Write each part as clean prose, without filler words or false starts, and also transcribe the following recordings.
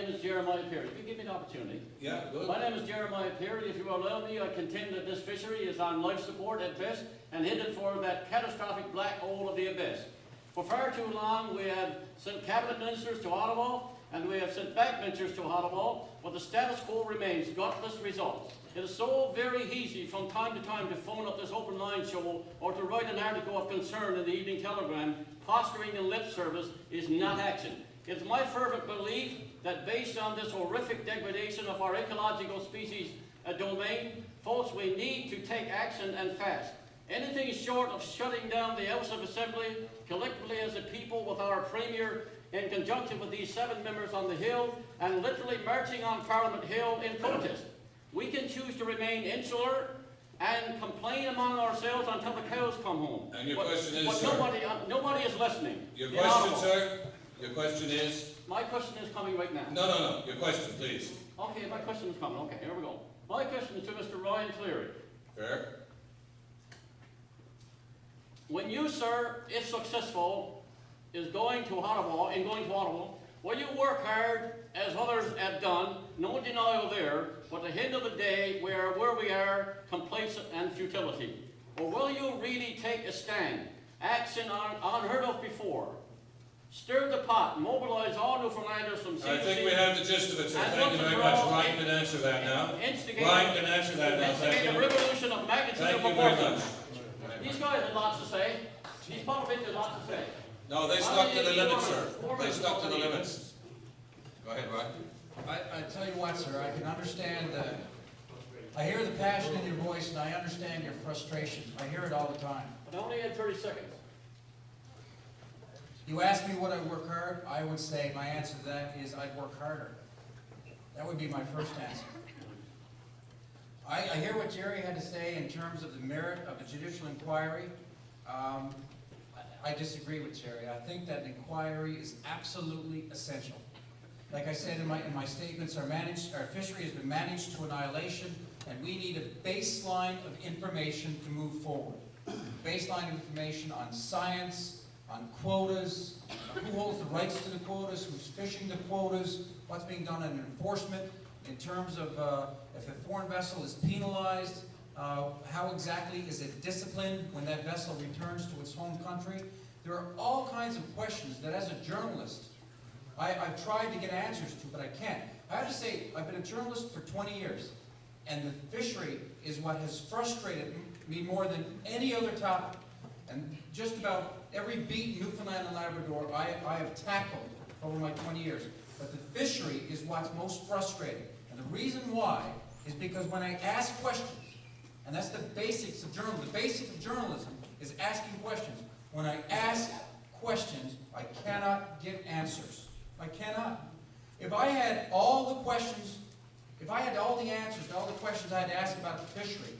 name is Jeremiah Perry. If you give me the opportunity. Yeah, good. My name is Jeremiah Perry. If you will allow me, I contend that this fishery is on life support at best and headed for that catastrophic black hole of the abyss. For far too long, we have sent cabinet ministers to Ottawa and we have sent backbenchers to Ottawa, but the status quo remains, gutless results. It is so very easy from time to time to phone up this open line show or to write an article of concern in the Evening Telegram. Posturing and lip service is not action. It's my fervent belief that based on this horrific degradation of our ecological species domain, folks, we need to take action and fast. Anything short of shutting down the House of Assembly, collectively as a people with our Premier in conjunction with these 7 members on the Hill, and literally marching on Parliament Hill in protest. We can choose to remain insular and complain among ourselves until the cows come home. And your question is, but sir? nobody is listening. Your question, sir? Your question is? My question is coming right now. No. Your question, please. Okay, my question is coming. Okay, here we go. My question is to Mr. Ryan Cleary. Fair. When you, sir, if successful, is going to Ottawa, will you work hard as others have done, no denial there, but at the end of the day, we are where we are, complacent and futility? Or will you really take a stand, action unheard of before? Stir the pot, mobilize all Newfoundlanders from sea I think we have the gist of it, sir. Thank you very much. Ryan can answer that now. Ryan can answer that now. Thank you. A revolution of magnitude Thank and you very proportion. much. These guys have lots to say. These politicians have lots to say. No, they stuck to the limits, sir. They stuck to the limits. Go ahead, Ryan. I tell you what, sir, I can understand, I hear the passion in your voice and I understand your frustration. I hear it all the time. But I only had 30 seconds. You ask me would I work hard, I would say my answer to that is I'd work harder. That would be my first answer. I hear what Jerry had to say in terms of the merit of a judicial inquiry. I disagree with Jerry. I think that an inquiry is absolutely essential. Like I said in my statements, our fishery has been managed to annihilation, and we need a baseline of information to move forward. Baseline information on science, on quotas, who holds the rights to the quotas, who's fishing the quotas, what's being done in enforcement in terms of if a foreign vessel is penalized, how exactly is it disciplined when that vessel returns to its home country? There are all kinds of questions that as a journalist, I've tried to get answers to, but I can't. I have to say, I've been a journalist for 20 years, and the fishery is what has frustrated me more than any other topic. And just about every beat in Newfoundland and Labrador I have tackled over my 20 years. But the fishery is what's most frustrating. And the reason why is because when I ask questions, and that's the basics of journalism, the basic of journalism is asking questions. When I ask questions, I cannot give answers. I cannot. If I had all the questions, if I had all the answers to all the questions I had to ask about the fishery,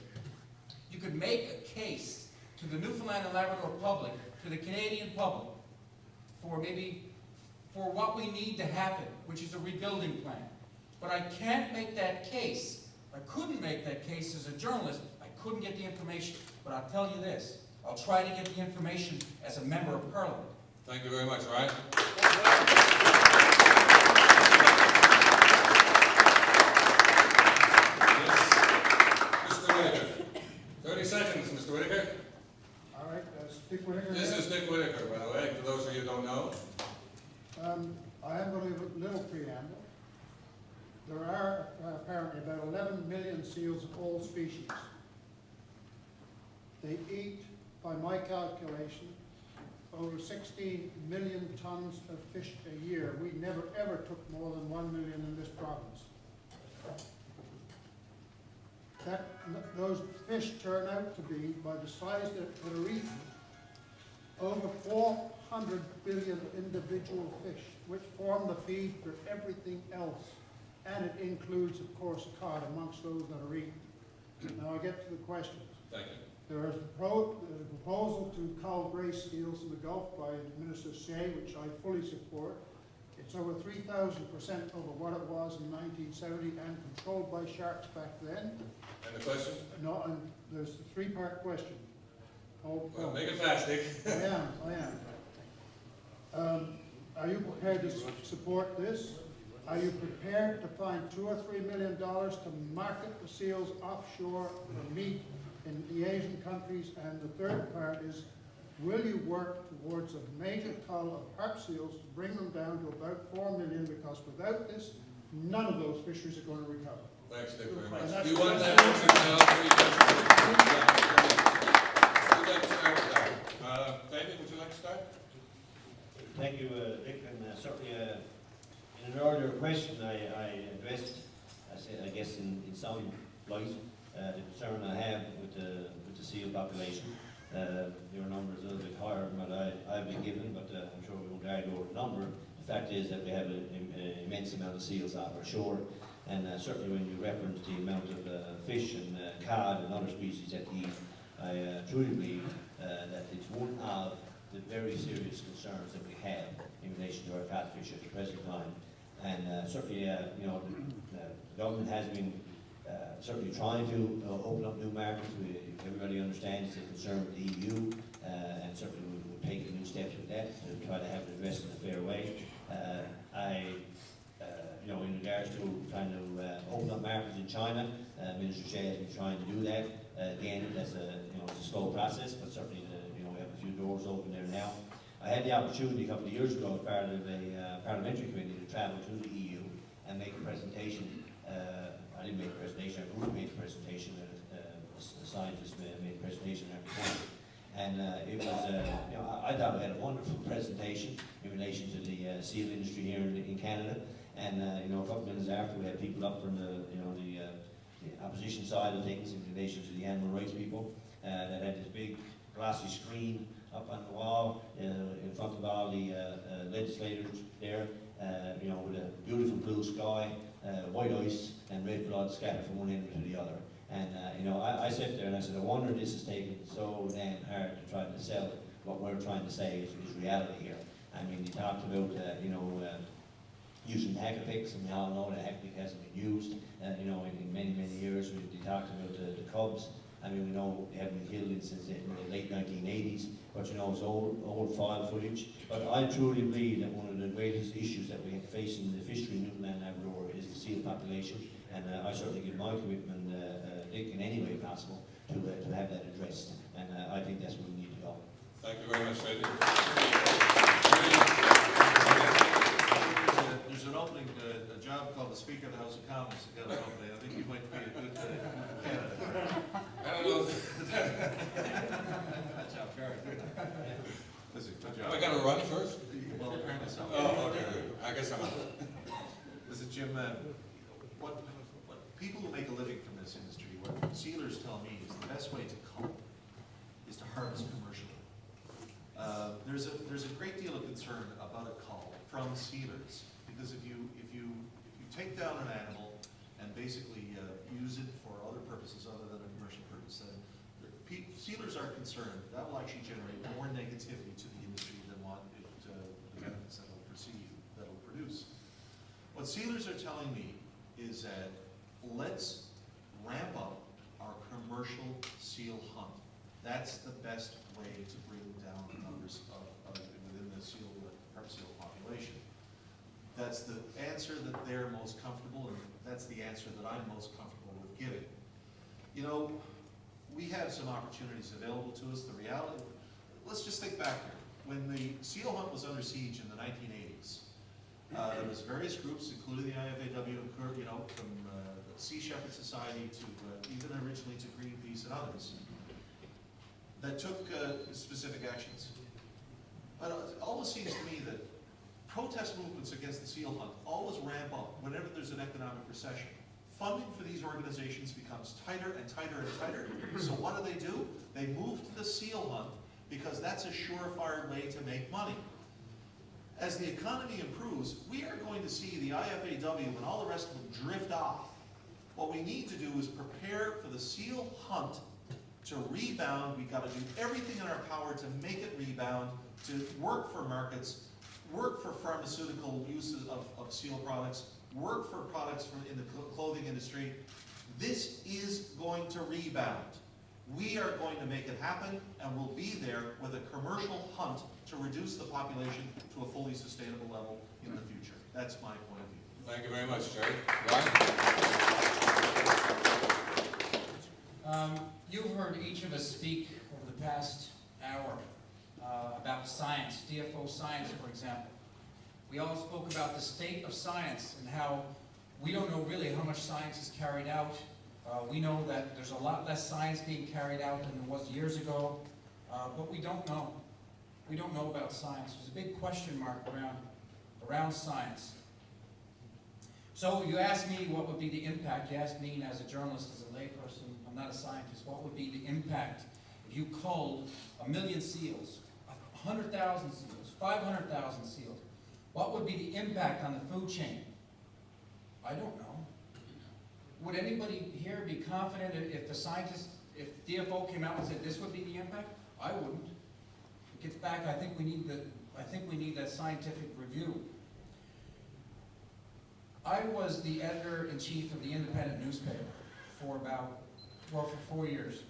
you could make a case to the Newfoundland and Labrador public, to the Canadian public, for what we need to happen, which is a rebuilding plan. But I can't make that case. I couldn't make that case as a journalist. I couldn't get the information. But I'll tell you this, I'll try to get the information as a member of Parliament. Thank you very much, Ryan. Mr. Whitaker. 30 seconds, Mr. Whitaker. All right, Dick Whitaker. This is Dick Whitaker, by the way, for those of you who don't know. I am going to give a little preamble. There are apparently about 11 million seals of all species. They eat, by my calculation, over 16 million tons of fish a year. We never ever took more than 1 million in this province. Those fish turn out to be, by the size that are eaten, over 400 billion individual fish, which form the feed for everything else. And it includes, of course, cod amongst those that are eaten. Now I get to the questions. Thank you. There is a proposal to cull gray seals in the Gulf by Minister Shea, which I fully support. It's over 3,000% over what it was in 1970 and controlled by sharks back then. And the question? No, and there's a three-part question. Well, make it fast, Dick. I am. Are you prepared to support this? Are you prepared to find $2 or $3 million to market the seals offshore for meat in the Asian countries? And the third part is, will you work towards a major cull of harp seals to bring them down to about 4 million? Because without this, none of those fisheries are going to recover. Thanks, Nick, very And much. that's- Do you want that answer now? Who'd like to start with that? David, would you like to start? Thank you, Dick, and certainly in an earlier question I addressed, I guess in some light, the concern I have with the seal population. Your number is a little bit higher than what I've been given, but I'm sure we won't argue over the number. The fact is that we have an immense amount of seals offshore, and certainly when you reference the amount of fish and cod and other species that eat, I truly believe that it's one of the very serious concerns that we have in relation to our catfish at the present time. And certainly, you know, the government has been certainly trying to open up new markets. Everybody understands the concern with the EU, and certainly we'll take new steps with that to try to have it addressed in a fair way. You know, in regards to trying to open up markets in China, Minister Shea has been trying to do that. Again, that's it's a slow process, but certainly we have a few doors open there now. I had the opportunity a couple of years ago as part of a parliamentary committee to travel to the EU and make a presentation. I didn't make a presentation, a group made a presentation, a scientist made a presentation every time. And it was, I thought we had a wonderful presentation in relation to the seal industry here in Canada. And a couple of minutes after, we had people up from the opposition side of things in relation to the animal rights people that had this big glossy screen up on the wall in front of all the legislators there, with a beautiful blue sky, white ice, and red blood scattered from one end to the other. And I sat there and I said, I wonder this is taking so damn hard to try to sell what we're trying to say is reality here. I mean, they talked about using hecapix, and we all know that hecapix hasn't been used in many years. They talked about the cubs. I mean, we know they haven't been killed since the late 1980s, but it's old file footage. But I truly believe that one of the greatest issues that we have faced in the fishery in Newfoundland and Labrador is the seal population, and I certainly give my commitment, Dick, in any way possible, to have that addressed, and I think that's where we need to go. Thank you very much, David. There's an opening, a job called the Speaker of the House of Commons to get an opening. I think you might be a good candidate. I don't know. That's how very good. Listen, good job. Am I going to run first? Well, apparently so. Oh, okay, good. I guess I'm up. Listen, Jim, what people who make a living from this industry, what sealers tell me is the best way to cull is to harvest commercially. There's a great deal of concern about a cull from sealers, because if you take down an animal and basically use it for other purposes other than a commercial purpose, then sealers are concerned that will actually generate more negativity to the industry than what the benefits that it'll produce. What sealers are telling me is that let's ramp up our commercial seal hunt. That's the best way to bring down the numbers within the harp seal population. That's the answer that they're most comfortable, and that's the answer that I'm most comfortable with giving. We have some opportunities available to us. The reality, let's just think back here. When the seal hunt was under siege in the 1980s, there was various groups, including the IFAW, from the Sea Shepherd Society to even originally to Greenpeace and others, that took specific actions. But it always seems to me that protest movements against the seal hunt always ramp up whenever there's an economic recession. Funding for these organizations becomes tighter and tighter and tighter. So what do? They move to the seal hunt because that's a surefire way to make money. As the economy improves, we are going to see the IFAW and all the rest of them drift off. What we need to do is prepare for the seal hunt to rebound. We've got to do everything in our power to make it rebound, to work for markets, work for pharmaceutical uses of seal products, work for products in the clothing industry. This is going to rebound. We are going to make it happen, and we'll be there with a commercial hunt to reduce the population to a fully sustainable level in the future. That's my point of view. Thank you very much, Jerry. Ron? You've heard each of us speak over the past hour about science, DFO science, for example. We all spoke about the state of science and how we don't know really how much science is carried out. We know that there's a lot less science being carried out than there was years ago, but we don't know. We don't know about science. There's a big question mark around science. So you asked me what would be the impact. You asked me as a journalist, as a layperson, I'm not a scientist, what would be the impact if you culled 1 million seals, 100,000 seals, 500,000 seals? What would be the impact on the food chain? I don't know. Would anybody here be confident if the scientists, if DFO came out and said this would be the impact? I wouldn't. It gets back, I think we need that scientific review. I was the editor-in-chief of the Independent newspaper for for 4 years.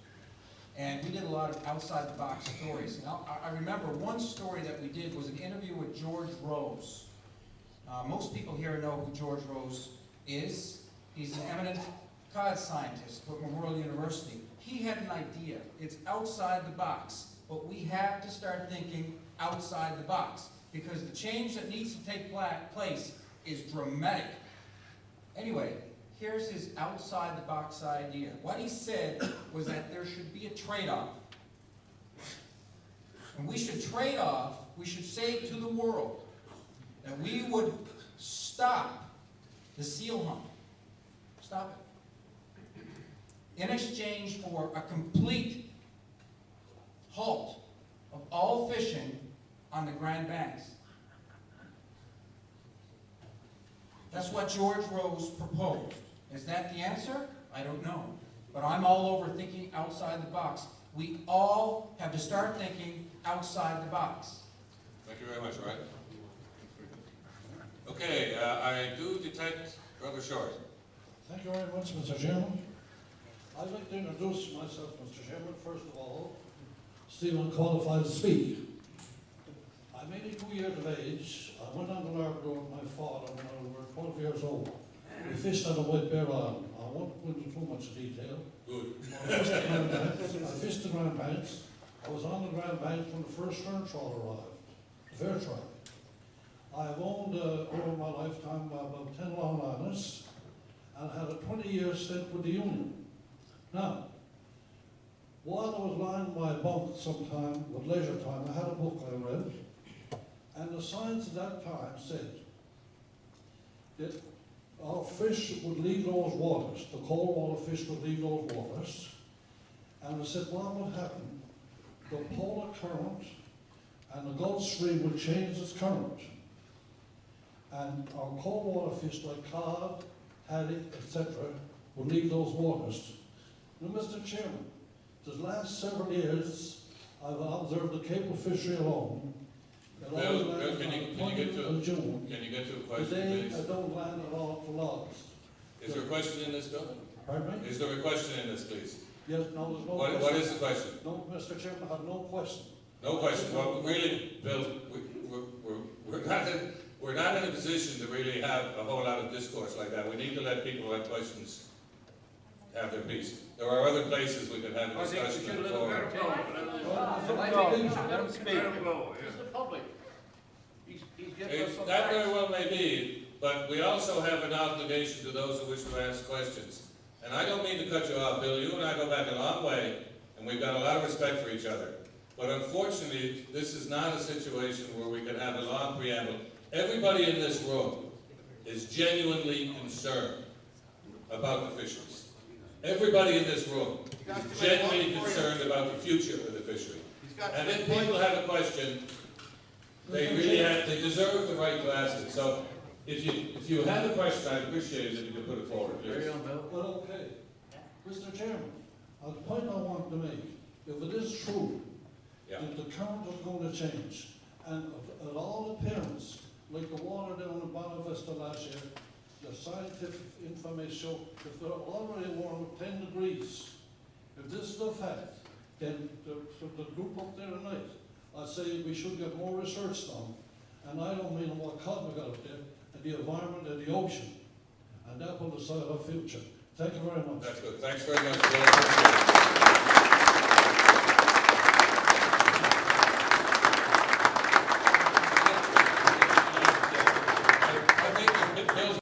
And we did a lot of outside-the-box stories. And I remember one story that we did was an interview with George Rose. Most people here know who George Rose is. He's an eminent cod scientist at Memorial University. He had an idea. It's outside the box. But we have to start thinking outside the box, because the change that needs to take place is dramatic. Anyway, here's his outside-the-box idea. What he said was that there should be a trade-off. And we should trade off, we should say to the world that we would stop the seal hunt. Stop it. In exchange for a complete halt of all fishing on the Grand Banks. That's what George Rose proposed. Is that the answer? I don't know. But I'm all over thinking outside the box. We all have to start thinking outside the box. Thank you very much, Ryan. Okay, I do detect Brother Short. Thank you very much, Mr. Chairman. I'd like to introduce myself, Mr. Chairman. First of all, still unqualified to speak. I'm 82 years of age. I went on the Labrador with my father when I was 12 years old. We fished on the White Bear Island. I won't go into too much detail. Good. I fished the Grand Banks. I was on the Grand Banks when the first fur trawl arrived, the fair trawl. I have owned over my lifetime about 10 longliners and had a 20-year stint with the union. Now, while I was lying in my bunk sometime with leisure time, I had a book I read, and the science at that time said that our fish would leave those waters, the cold water fish would leave those waters, and it said what would happen? The polar current and the Gulf Stream would change its current, and our cold water fish like cod, haddock, etc. would leave those waters. Now, Mr. Chairman, the last several years, I've observed the Cape fishery alone. Bill, can you get to a question, Today, please? I don't land at all for logs. Is there a question in this, Bill? Pardon me? Is there a question in this, please? Yes, no, there's no What question. is the question? No, Mr. Chairman, I have no question. No question. Well, really, Bill, we're not in a position to really have a whole lot of discourse like that. We need to let people who have questions have their piece. There are other places we could have a discussion on the floor. Let him speak. It's the public. He's giving us some That very facts. well may be, but we also have an obligation to those who wish to ask questions. And I don't mean to cut you off, Bill. You and I go back a long way, and we've got a lot of respect for each other. But unfortunately, this is not a situation where we can have a long preamble. Everybody in this room is genuinely concerned about the fisheries. Everybody in this room is genuinely concerned about the future of the fishery. And if people have a question, they deserve the right to ask it. So if you have a question, I'd appreciate it if you could put it forward, please. Well, okay. Mr. Chairman, the point I want to make, if it is true Yeah. that the current is going to change, and at all appearance, like the water down in Bonavista last year, the scientific information show if they're already warm 10 degrees, if this is a fact, then the group up there tonight, I say we should get more research done, and I don't mean what cod we got up there, and the environment and the ocean, and that will decide our future. Thank you very much. That's good. Thanks very much, Bill.